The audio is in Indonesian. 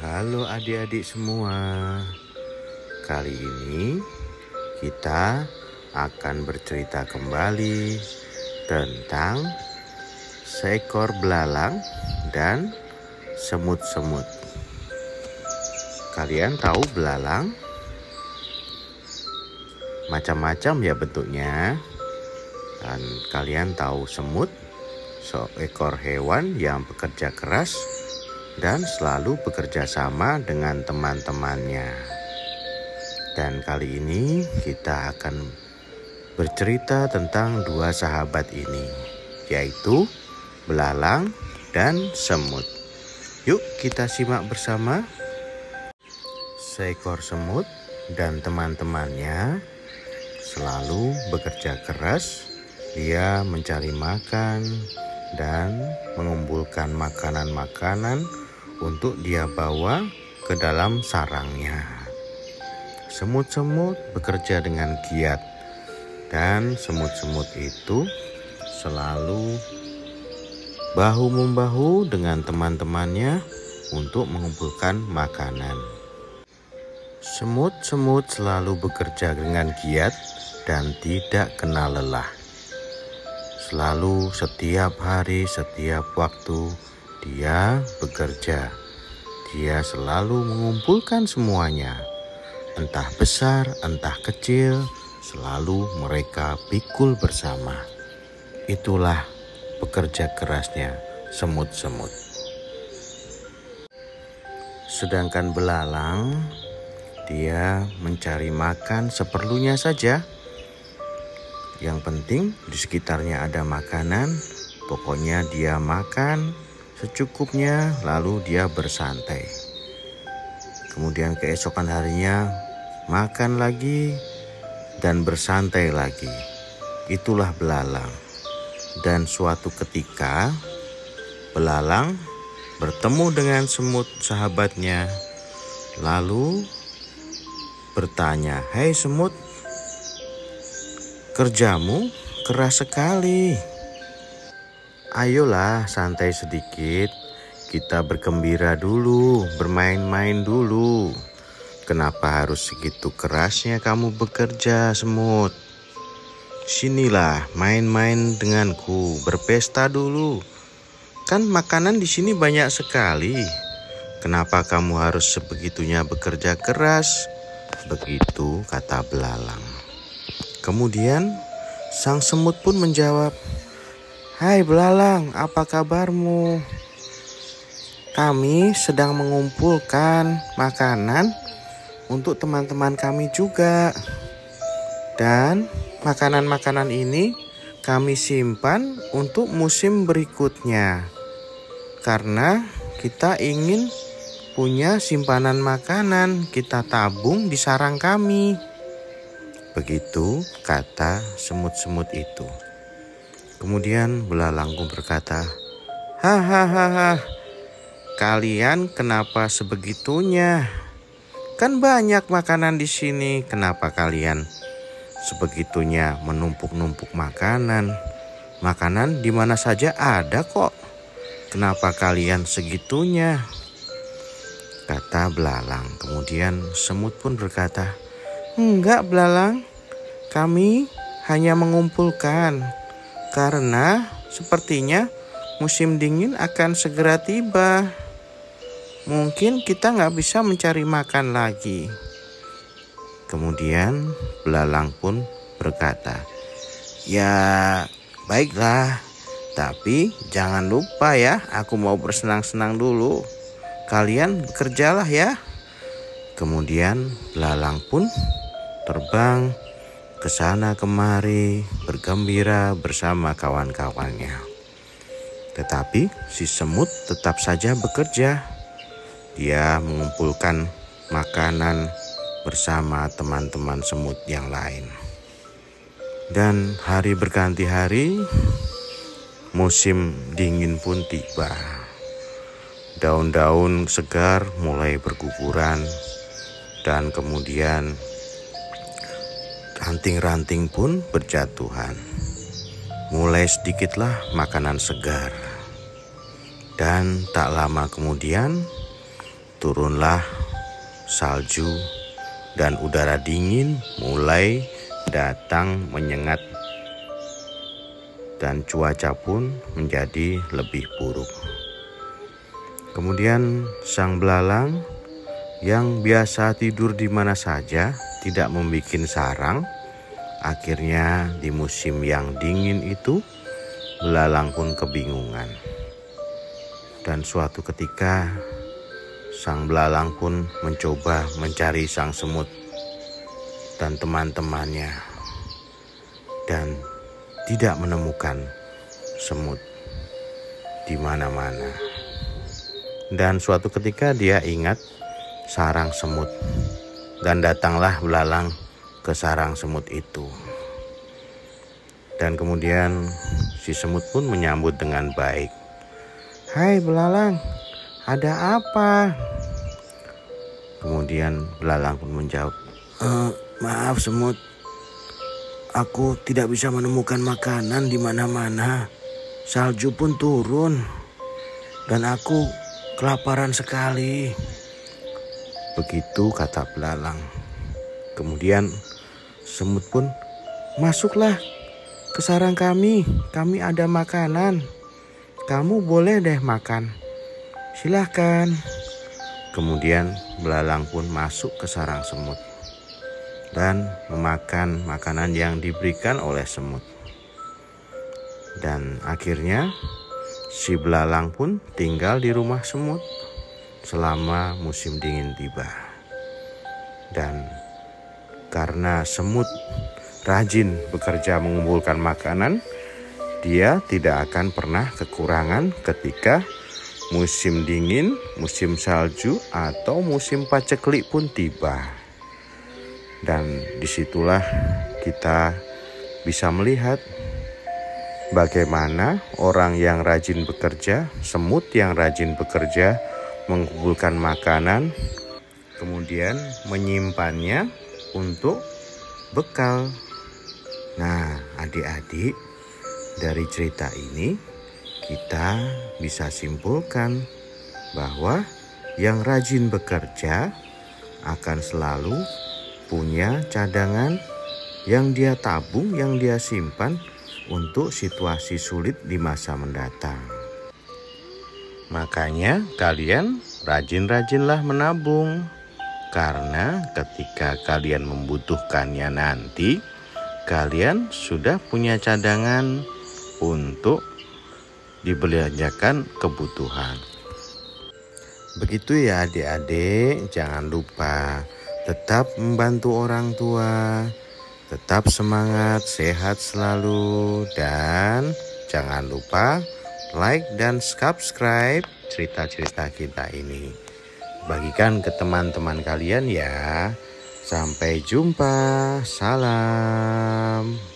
Halo adik-adik semua. Kali ini kita akan bercerita kembali tentang seekor belalang dan semut-semut. Kalian tahu belalang? Macam-macam ya bentuknya. Dan kalian tahu semut, seekor hewan yang bekerja keras dan selalu bekerja sama dengan teman-temannya. Dan kali ini kita akan bercerita tentang dua sahabat ini, yaitu belalang dan semut. Yuk kita simak bersama. Seekor semut dan teman-temannya selalu bekerja keras. Dia mencari makan dan mengumpulkan makanan-makanan untuk dia bawa ke dalam sarangnya. Semut-semut bekerja dengan giat, dan semut-semut itu selalu bahu-membahu dengan teman-temannya untuk mengumpulkan makanan. Semut-semut selalu bekerja dengan giat dan tidak kenal lelah. Selalu setiap hari, setiap waktu dia bekerja. Dia selalu mengumpulkan semuanya. Entah besar, entah kecil, selalu mereka pikul bersama. Itulah bekerja kerasnya semut-semut. Sedangkan belalang, dia mencari makan seperlunya saja. Yang penting di sekitarnya ada makanan, pokoknya dia makan secukupnya lalu dia bersantai. Kemudian keesokan harinya makan lagi dan bersantai lagi. Itulah belalang. Dan suatu ketika belalang bertemu dengan semut sahabatnya, lalu bertanya, "Hei semut, kerjamu keras sekali. Ayolah santai sedikit, kita bergembira dulu, bermain-main dulu. Kenapa harus segitu kerasnya kamu bekerja, semut? Sinilah main-main denganku, berpesta dulu. Kan makanan di sini banyak sekali. Kenapa kamu harus sebegitunya bekerja keras?" Begitu kata belalang. Kemudian sang semut pun menjawab, "Hai belalang, apa kabarmu? Kami sedang mengumpulkan makanan untuk teman-teman kami juga. Dan makanan-makanan ini kami simpan untuk musim berikutnya. Karena kita ingin punya simpanan makanan, kita tabung di sarang kami." Begitu kata semut-semut itu. Kemudian belalang pun berkata, "Hahaha, kalian kenapa sebegitunya? Kan banyak makanan di sini. Kenapa kalian sebegitunya menumpuk-numpuk makanan? Makanan di mana saja ada kok. Kenapa kalian segitunya?" Kata belalang. Kemudian semut pun berkata, "Enggak belalang, kami hanya mengumpulkan karena sepertinya musim dingin akan segera tiba. Mungkin kita nggak bisa mencari makan lagi." Kemudian belalang pun berkata, "Ya baiklah, tapi jangan lupa ya, aku mau bersenang-senang dulu. Kalian bekerjalah ya." Kemudian belalang pun terbang ke sana kemari, bergembira bersama kawan-kawannya. Tetapi si semut tetap saja bekerja. Dia mengumpulkan makanan bersama teman-teman semut yang lain. Dan hari berganti hari, musim dingin pun tiba. Daun-daun segar mulai berguguran, dan kemudian ranting-ranting pun berjatuhan. Mulai sedikitlah makanan segar. Dan tak lama kemudian turunlah salju dan udara dingin mulai datang menyengat, dan cuaca pun menjadi lebih buruk. Kemudian sang belalang yang biasa tidur di mana saja, tidak membuat sarang, akhirnya di musim yang dingin itu belalang pun kebingungan. Dan suatu ketika sang belalang pun mencoba mencari sang semut dan teman-temannya, dan tidak menemukan semut di mana-mana. Dan suatu ketika dia ingat sarang semut, dan datanglah belalang ke sarang semut itu. Dan kemudian si semut pun menyambut dengan baik. "Hai belalang, ada apa?" Kemudian belalang pun menjawab, "Maaf semut, aku tidak bisa menemukan makanan di mana-mana. Salju pun turun dan aku kelaparan sekali." Begitu kata belalang. Kemudian semut pun, "Masuklah ke sarang kami ada makanan. Kamu boleh deh makan. Silahkan." Kemudian belalang pun masuk ke sarang semut dan memakan makanan yang diberikan oleh semut. Dan akhirnya si belalang pun tinggal di rumah semut selama musim dingin tiba. Dan karena semut rajin bekerja mengumpulkan makanan, dia tidak akan pernah kekurangan ketika musim dingin, musim salju, atau musim paceklik pun tiba. Dan disitulah kita bisa melihat bagaimana orang yang rajin bekerja, semut yang rajin bekerja mengumpulkan makanan, kemudian menyimpannya untuk bekal. Nah, adik-adik, dari cerita ini kita bisa simpulkan bahwa yang rajin bekerja akan selalu punya cadangan yang dia tabung, yang dia simpan untuk situasi sulit di masa mendatang. Makanya kalian rajin-rajinlah menabung, karena ketika kalian membutuhkannya nanti, kalian sudah punya cadangan untuk dibelanjakan kebutuhan. Begitu ya adik-adik, jangan lupa tetap membantu orang tua, tetap semangat, sehat selalu, dan jangan lupa like dan subscribe cerita-cerita kita ini. Bagikan ke teman-teman kalian ya. Sampai jumpa. Salam.